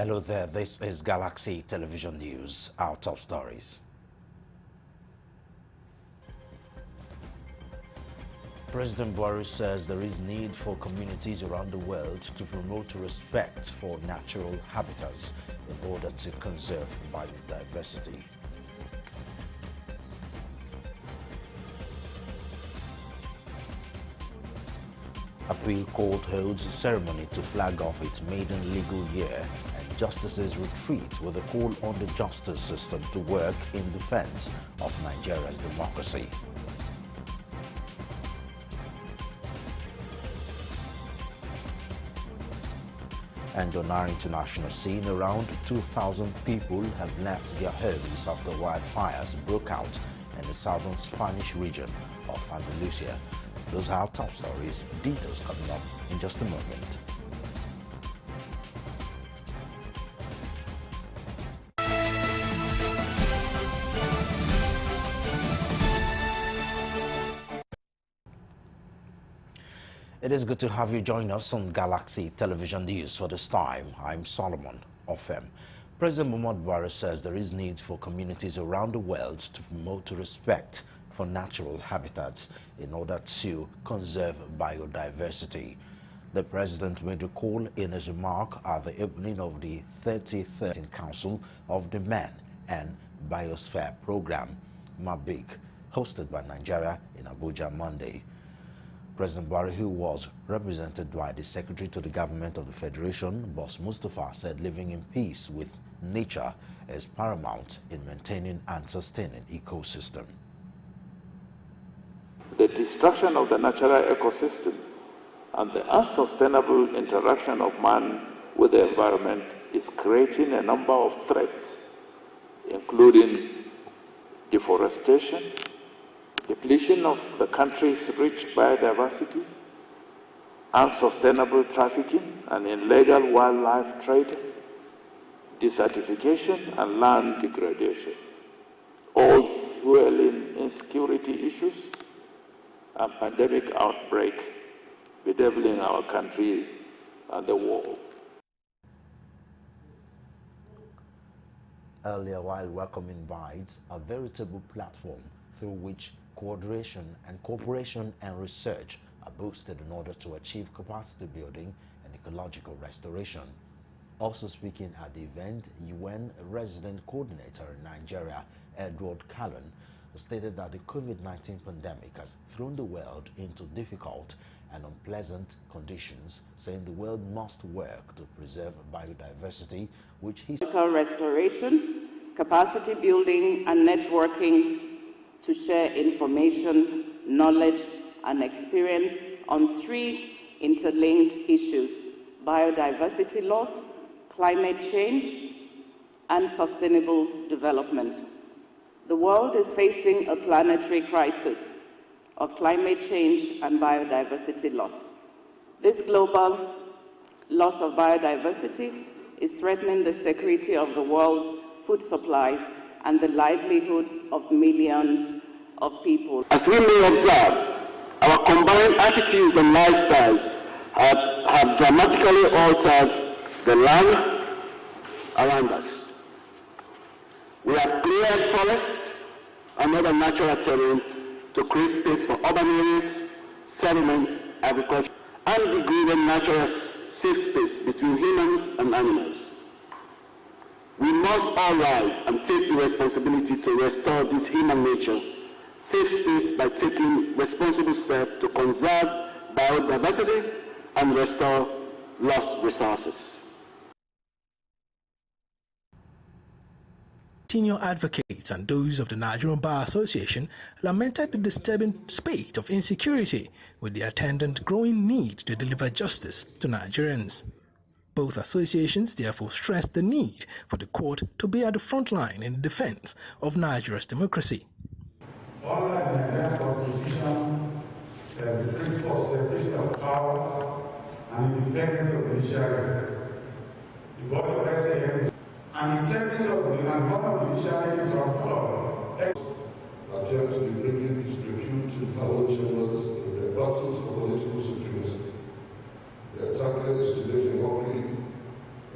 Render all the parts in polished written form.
Hello there, this is Galaxy Television News, our top stories. President Buhari says there is need for communities around the world to promote respect for natural habitats in order to conserve biodiversity. Appeal Court holds a ceremony to flag off its maiden legal year, and justices retreat with a call on the justice system to work in defense of Nigeria's democracy. And on our international scene, around 2,000 people have left their homes after wildfires broke out in the southern Spanish region of Andalusia. Those are our top stories. Details coming up in just a moment. It is good to have you join us on Galaxy Television News. For this time, I'm Solomon Ofem. President Muhammadu Buhari says there is need for communities around the world to promote respect for natural habitats in order to conserve biodiversity. The president made a call in his remark at the opening of the 33rd Council of the Man and Biosphere Program, MABIC, hosted by Nigeria in Abuja Monday. President Buhari, who was represented by the Secretary to the Government of the Federation, Boss Mustafa, said living in peace with nature is paramount in maintaining and sustaining ecosystem. The destruction of the natural ecosystem and the unsustainable interaction of man with the environment is creating a number of threats, including deforestation, depletion of the country's rich biodiversity, unsustainable trafficking and illegal wildlife trade, desertification and land degradation, all fueling insecurity issues and pandemic outbreak bedeviling our country and the world. Earlier, while welcoming BITES, a veritable platform through which coordination and cooperation and research are boosted in order to achieve capacity building and ecological restoration. Also speaking at the event, UN Resident Coordinator in Nigeria, Edward Callan, stated that the COVID-19 pandemic has thrown the world into difficult and unpleasant conditions, saying the world must work to preserve biodiversity, which he... Restoration, capacity building and networking to share information, knowledge and experience on three interlinked issues: biodiversity loss, climate change, and sustainable development. The world is facing a planetary crisis of climate change and biodiversity loss. This global loss of biodiversity is threatening the security of the world's food supplies and the livelihoods of millions of people. As we may observe, our combined attitudes and lifestyles have dramatically altered the land around us. We have cleared forests and other natural terrain to create space for urban areas, settlement, agriculture, and degraded natural safe space between humans and animals. We must all rise and take the responsibility to restore this human nature safe space by taking responsible steps to conserve biodiversity and restore lost resources. Senior advocates and those of the Nigerian Bar Association lamented the disturbing spate of insecurity with the attendant growing need to deliver justice to Nigerians. Both associations therefore stressed the need for the court to be at the front line in the defense of Nigeria's democracy. Unlike the Nigerian Constitution, the principle of separation of powers and independence of the judiciary, the body of SAM and integrity of the judiciary is from all. Appear to be bringing disrepute to our chambers in the battles for political supremacy. Their target is to make a mockery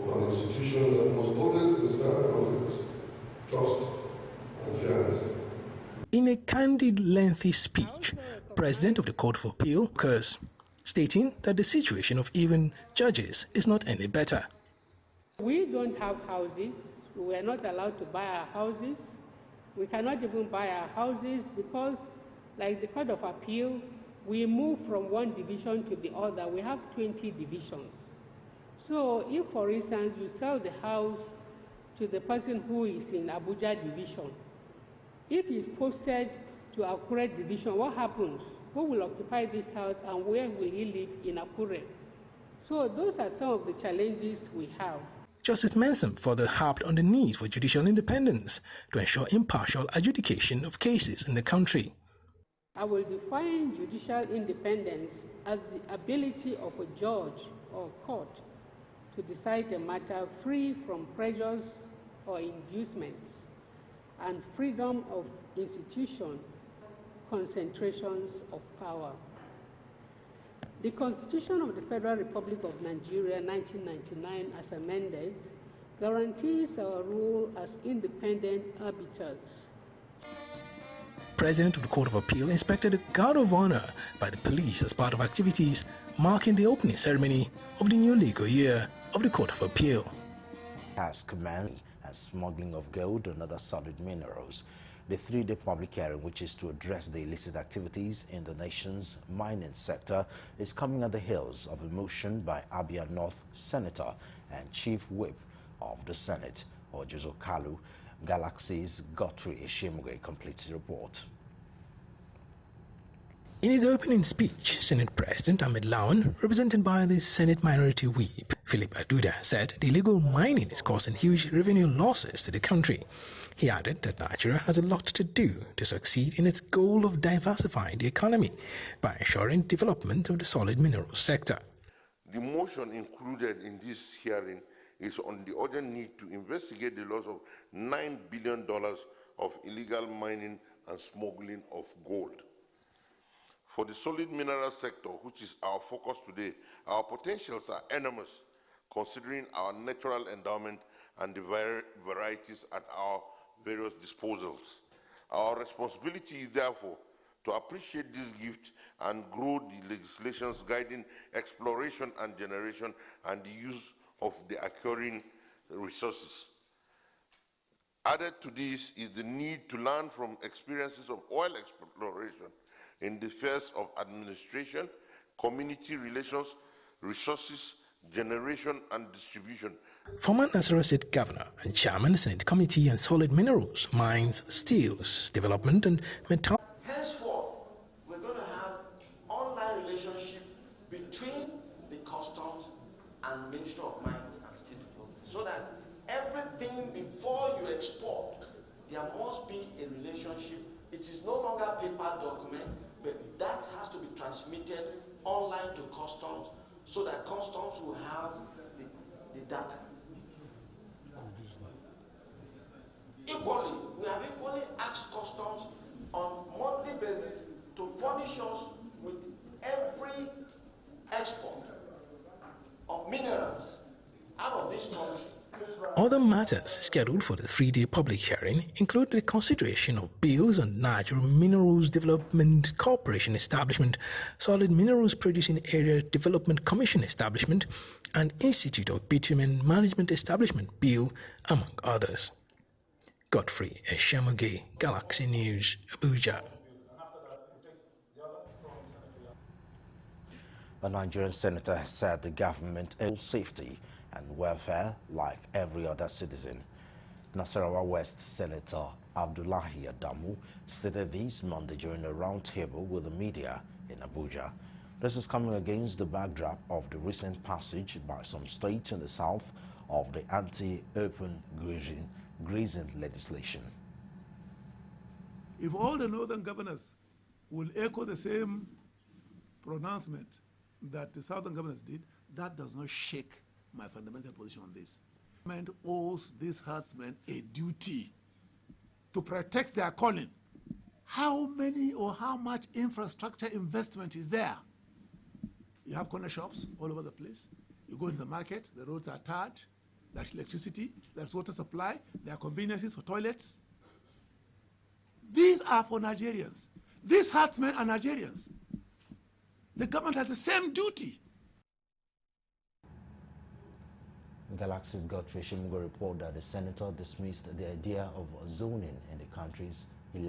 of an institution that must always inspire confidence, trust, and fairness. In a candid, lengthy speech, President of the Court of Appeal occurs, stating that the situation of even judges is not any better. We don't have houses. We are not allowed to buy our houses. We cannot even buy our houses because, like the Court of Appeal, we move from one division to the other. We have 20 divisions. So if, for instance, you sell the house to the person who is in Abuja division, if he's posted to Akure division, what happens? Who will occupy this house and where will he live in Akure? So those are some of the challenges we have. Justice Mensam further harped on the need for judicial independence to ensure impartial adjudication of cases in the country. I will define judicial independence as the ability of a judge or court to decide a matter free from pressures or inducements, and freedom of institution, concentrations of power. The Constitution of the Federal Republic of Nigeria, 1999, as amended, guarantees our role as independent arbiters. President of the Court of Appeal inspected a guard of honor by the police as part of activities marking the opening ceremony of the new legal year of the Court of Appeal. As command and smuggling of gold and other solid minerals. The three-day public hearing, which is to address the illicit activities in the nation's mining sector, is coming at the heels of a motion by Abia North Senator and Chief Whip of the Senate, Ojozo Kalu. Galaxy's Godfrey Eshemuge completes the report. In his opening speech, Senate President Ahmed Lawan, represented by the Senate Minority Whip, Philip Aduda, said the illegal mining is causing huge revenue losses to the country. He added that Nigeria has a lot to do to succeed in its goal of diversifying the economy by ensuring development of the solid minerals sector. The motion included in this hearing is on the urgent need to investigate the loss of $9 billion of illegal mining and smuggling of gold. For the solid mineral sector, which is our focus today, our potentials are enormous, considering our natural endowment and the varieties at our various disposals. Our responsibility is therefore to appreciate this gift and grow the legislations guiding exploration and generation and the use of the occurring resources. Added to this is the need to learn from experiences of oil exploration in the spheres of administration, community relations, resources, generation and distribution. Former Nasarawa State Governor and Chairman of the Senate Committee on Solid Minerals, Mines, Steels, Development and Metal. Henceforth, we're going to have online relationship between the customs and Ministry of Mines and Steel Development, so that everything before you export, there must be a relationship. It is no longer a paper document, but that has to be transmitted online to customs so that customs will have the data. Equally, we have equally asked customs on a monthly basis to furnish us with every export of minerals out of this country. Other matters scheduled for the three-day public hearing include the consideration of bills on Nigerian Minerals Development Corporation establishment, Solid Minerals Producing Area Development Commission establishment, and Institute of Bitumen Management Establishment Bill, among others. Godfrey Eshemuge, Galaxy News, Abuja. A Nigerian senator has said the government owes safety and welfare like every other citizen. Nasarawa West Senator Abdullahi Adamu stated this Monday during a roundtable with the media in Abuja. This is coming against the backdrop of the recent passage by some states in the south of the anti-open grazing legislation. If all the northern governors will echo the same pronouncement that the southern governors did, that does not shake my fundamental position on this. The government owes these herdsmen a duty to protect their calling. How many or how much infrastructure investment is there? You have corner shops all over the place. You go into the market, the roads are tarred, there's electricity, there's water supply, there are conveniences for toilets. These are for Nigerians. These herdsmen are Nigerians. The government has the same duty. Galaxy's Godfrey Shimugo report that the senator dismissed the idea of zoning in the country's